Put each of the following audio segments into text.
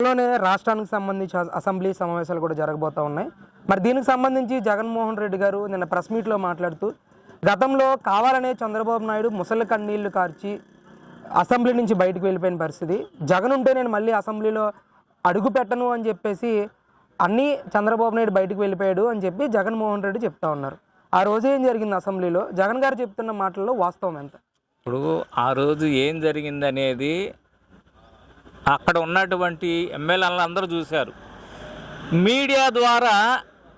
లోనే రాష్ట్రానికి సంబంధించి అసెంబ్లీ సమావేశాలు కూడా జరగబోతూ ఉన్నాయి. మరి దీనికి సంబంధించి జగన్మోహన్ రెడ్డి గారు నిన్న ప్రెస్ మీట్లో మాట్లాడుతూ గతంలో కావాలనే చంద్రబాబు నాయుడు ముసలి కన్నీళ్లు కార్చి అసెంబ్లీ నుంచి బయటకు వెళ్ళిపోయిన పరిస్థితి, జగన్ ఉంటే నేను మళ్ళీ అసెంబ్లీలో అడుగు పెట్టను అని చెప్పేసి అన్నీ చంద్రబాబు నాయుడు బయటకు వెళ్ళిపోయాడు అని చెప్పి జగన్మోహన్ రెడ్డి చెప్తా ఉన్నారు. ఆ రోజు ఏం జరిగింది అసెంబ్లీలో, జగన్ గారు చెప్తున్న మాటల్లో వాస్తవం ఎంత? ఇప్పుడు ఆ రోజు ఏం జరిగిందనేది అక్కడ ఉన్నటువంటి ఎమ్మెల్యేలు అందరూ చూశారు. మీడియా ద్వారా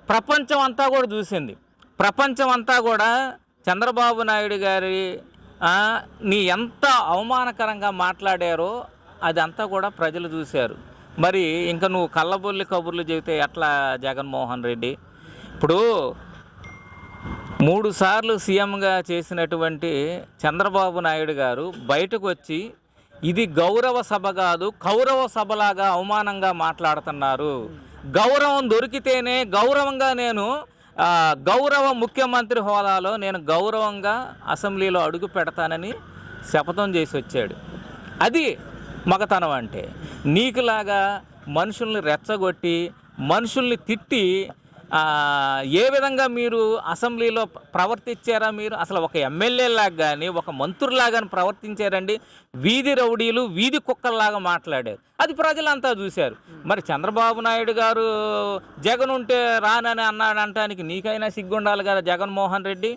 ప్రపంచం అంతా కూడా చూసింది. ప్రపంచం అంతా కూడా చంద్రబాబు నాయుడు గారి నీ ఎంత అవమానకరంగా మాట్లాడారో అదంతా కూడా ప్రజలు చూశారు. మరి ఇంకా నువ్వు కళ్ళబొల్లి కబుర్లు చెబితే ఎట్లా జగన్మోహన్ రెడ్డి? ఇప్పుడు 3 సార్లు సీఎంగా చేసినటువంటి చంద్రబాబు నాయుడు గారు బయటకు వచ్చి ఇది గౌరవ సభ కాదు కౌరవ సభలాగా అవమానంగా మాట్లాడుతున్నారు. గౌరవం దొరికితేనే గౌరవంగా నేను గౌరవ ముఖ్యమంత్రి హోదాలో నేను గౌరవంగా అసెంబ్లీలో అడుగు పెడతానని శపథం చేసి వచ్చాడు. అది మగతనం అంటే. నీకులాగా మనుషుల్ని రెచ్చగొట్టి మనుషుల్ని తిట్టి ఏ విధంగా మీరు అసెంబ్లీలో ప్రవర్తించారా? మీరు అసలు ఒక ఎమ్మెల్యేలాగా కానీ ఒక మంత్రులాగా ప్రవర్తించారండి? వీధి రౌడీలు వీధి కుక్కల్లాగా మాట్లాడారు. అది ప్రజలంతా చూశారు. మరి చంద్రబాబు నాయుడు గారు జగన్ ఉంటే రానని అన్నాడంటానికి నీకైనా సిగ్గుండాలి కదా జగన్మోహన్ రెడ్డి.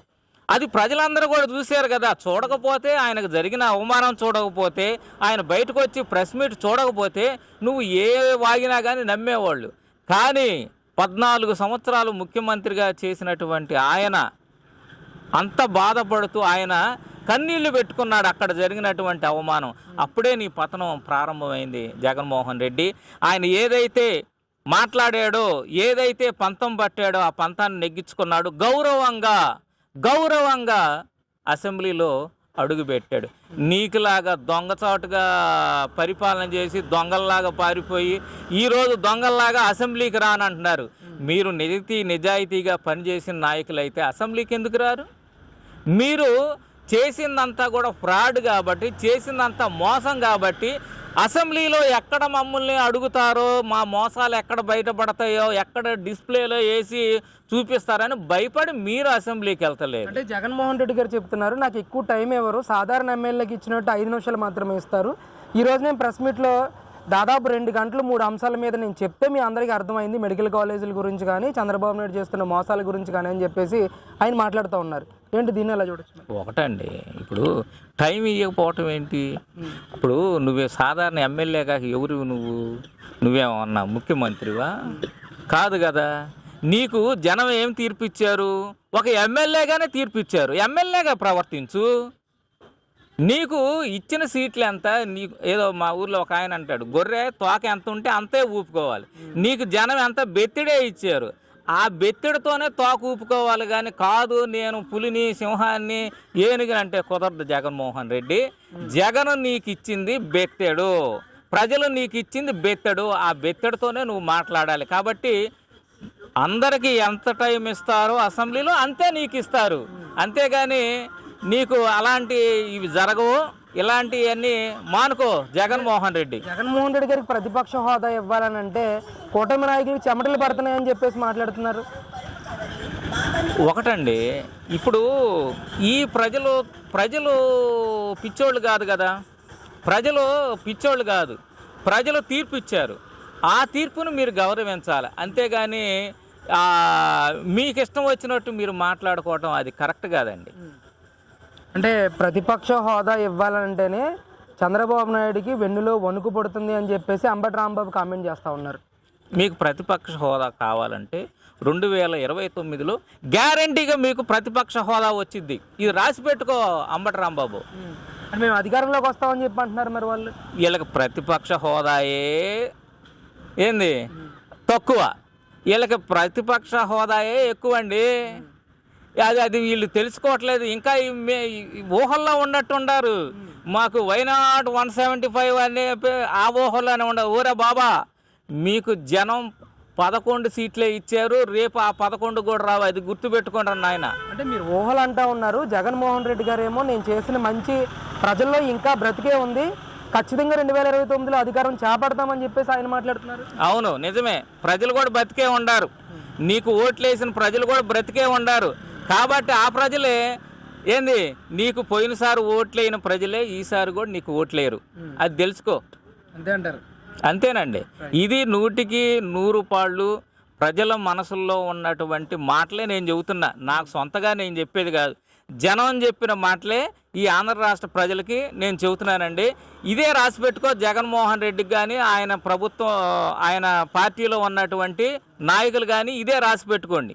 అది ప్రజలందరూ కూడా చూశారు కదా. చూడకపోతే ఆయనకు జరిగిన అవమానం చూడకపోతే, ఆయన బయటకు వచ్చి ప్రెస్ మీట్ చూడకపోతే నువ్వు ఏ వాగినా కానీ నమ్మేవాళ్ళు. కానీ 14 సంవత్సరాలు ముఖ్యమంత్రిగా చేసినటువంటి ఆయన అంత బాధపడుతూ ఆయన కన్నీళ్లు పెట్టుకున్నాడు అక్కడ జరిగినటువంటి అవమానం. అప్పుడే నీ పతనం ప్రారంభమైంది జగన్మోహన్ రెడ్డి. ఆయన ఏదైతే మాట్లాడాడో, ఏదైతే పంతం పట్టాడో ఆ పంతాన్ని నెగ్గించుకున్నాడు. గౌరవంగా అసెంబ్లీలో అడుగుపెట్టాడు. నీకులాగా దొంగచాటుగా పరిపాలన చేసి దొంగల్లాగా పారిపోయి ఈరోజు దొంగల్లాగా అసెంబ్లీకి రానంటున్నారు. మీరు నిజాయితీగా పనిచేసిన నాయకులైతే అసెంబ్లీకి ఎందుకు రారు? మీరు చేసిందంతా కూడా ఫ్రాడ్ కాబట్టి, చేసిందంతా మోసం కాబట్టి అసెంబ్లీలో ఎక్కడ మమ్మల్ని అడుగుతారో, మా మోసాలు ఎక్కడ బయటపడతాయో, ఎక్కడ డిస్ప్లేలో వేసి చూపిస్తారని భయపడి మీరు అసెంబ్లీకి వెళ్తలేదు. అంటే జగన్మోహన్ రెడ్డి గారు చెప్తున్నారు, నాకు ఎక్కువ టైం ఎవరు, సాధారణ ఎమ్మెల్యేకి ఇచ్చినట్టు 5 నిమిషాలు మాత్రమే ఇస్తారు. ఈరోజు నేను ప్రెస్ మీట్లో దాదాపు 2 గంటలు 3 అంశాల మీద నేను చెప్తే మీ అందరికీ అర్థమైంది, మెడికల్ కాలేజీల గురించి కానీ చంద్రబాబు నాయుడు చేస్తున్న మోసాల గురించి కానీ అని చెప్పేసి ఆయన మాట్లాడుతూ ఉన్నారు. ఏంటి దీన్ని ఎలా చూడొచ్చు? ఒకటండి, ఇప్పుడు టైం ఇవ్వకపోవటం ఏంటి? ఇప్పుడు నువ్వే సాధారణ ఎమ్మెల్యే కాక ఎవరు నువ్వేమన్నా ముఖ్యమంత్రివా? కాదు కదా. నీకు జనం ఏం తీర్పిచ్చారు? ఒక ఎమ్మెల్యేగానే తీర్పిచ్చారు. ఎమ్మెల్యేగా ప్రవర్తించు. నీకు ఇచ్చిన సీట్లు ఎంత? నీకు ఏదో మా ఊర్లో ఒక ఆయన అంటాడు, గొర్రె తోక ఎంత ఉంటే అంతే ఊపుకోవాలి. నీకు జనం ఎంత బెత్తిడే ఇచ్చారు, ఆ బెత్తిడితోనే తోక ఊపుకోవాలి. కానీ కాదు నేను పులిని సింహాన్ని ఏనుగుని అంటే కుదరదు జగన్మోహన్ రెడ్డి. జగన్ నీకు ఇచ్చింది బెత్తెడు, ప్రజలు నీకు ఇచ్చింది బెత్తెడు. ఆ బెత్తెడితోనే నువ్వు మాట్లాడాలి. కాబట్టి అందరికీ ఎంత టైం ఇస్తారో అసెంబ్లీలో అంతే నీకు ఇస్తారు. అంతేగాని నీకు అలాంటి ఇవి జరగవు. ఇలాంటివన్నీ మానుకో జగన్మోహన్ రెడ్డి. జగన్మోహన్ రెడ్డి గారికి ప్రతిపక్ష హోదా ఇవ్వాలని అంటే కూటమి నాయకులు చెమటలు పడుతున్నాయని చెప్పేసి మాట్లాడుతున్నారు. ఒకటండి, ఇప్పుడు ఈ ప్రజలు పిచ్చోళ్ళు కాదు కదా. ప్రజలు పిచ్చోళ్ళు కాదు. ప్రజలు తీర్పు ఇచ్చారు. ఆ తీర్పును మీరు గౌరవించాలి. అంతేగాని మీకు ఇష్టం వచ్చినట్టు మీరు మాట్లాడుకోవటం అది కరెక్ట్ కాదండి. అంటే ప్రతిపక్ష హోదా ఇవ్వాలంటేనే చంద్రబాబు నాయుడికి వెన్నులో వణుకు పడుతుంది అని చెప్పేసి అంబటి రాంబాబు కామెంట్ చేస్తూ ఉన్నారు. మీకు ప్రతిపక్ష హోదా కావాలంటే 2029లో గ్యారంటీగా మీకు ప్రతిపక్ష హోదా వచ్చింది. ఇది రాసి పెట్టుకో అంబటి రాంబాబు. మేము అధికారంలోకి వస్తామని చెప్పి అంటున్నారు. మరి వాళ్ళు వీళ్ళకి ప్రతిపక్ష హోదాయే ఏంది తక్కువ, వీళ్ళకి ప్రతిపక్ష హోదాయే ఎక్కువ అండి. అది వీళ్ళు తెలుసుకోవట్లేదు. ఇంకా ఊహల్లో ఉన్నట్టు ఉండారు. మాకు వైనాట్ 175 అనే ఆ ఊహల్లోనే ఉండదు. ఊరే బాబా, మీకు జనం 11 సీట్లే ఇచ్చారు. రేపు ఆ 11 కూడా రావు. అది గుర్తుపెట్టుకోండి నాయన. అంటే మీరు ఊహలు అంటూ ఉన్నారు. జగన్మోహన్ రెడ్డి గారు ఏమో నేను చేసిన మంచి ప్రజల్లో ఇంకా బ్రతికే ఉంది, ఖచ్చితంగా 2029లో అధికారం చేపడతామని చెప్పేసి ఆయన మాట్లాడుతున్నారు. అవును, నిజమే. ప్రజలు కూడా బతికే ఉండారు, నీకు ఓట్లేసిన ప్రజలు కూడా బ్రతికే ఉండారు. కాబట్టి ఆ ప్రజలే ఏంది, నీకు పోయినసారి ఓట్లేని ప్రజలే ఈసారి కూడా నీకు ఓట్లేరు, అది తెలుసుకో. అంతే అంటారు. అంతేనండి. ఇది 100కి 100 పాళ్ళు ప్రజల మనసుల్లో ఉన్నటువంటి మాటలే నేను చెబుతున్నా. నాకు సొంతగా నేను చెప్పేది కాదు, జనం చెప్పిన మాటలే ఈ ఆంధ్ర రాష్ట్ర ప్రజలకి నేను చెబుతున్నానండి. ఇదే రాసి పెట్టుకో. జగన్మోహన్ రెడ్డికి కానీ ఆయన ప్రభుత్వం ఆయన పార్టీలో ఉన్నటువంటి నాయకులు కానీ ఇదే రాసి పెట్టుకోండి.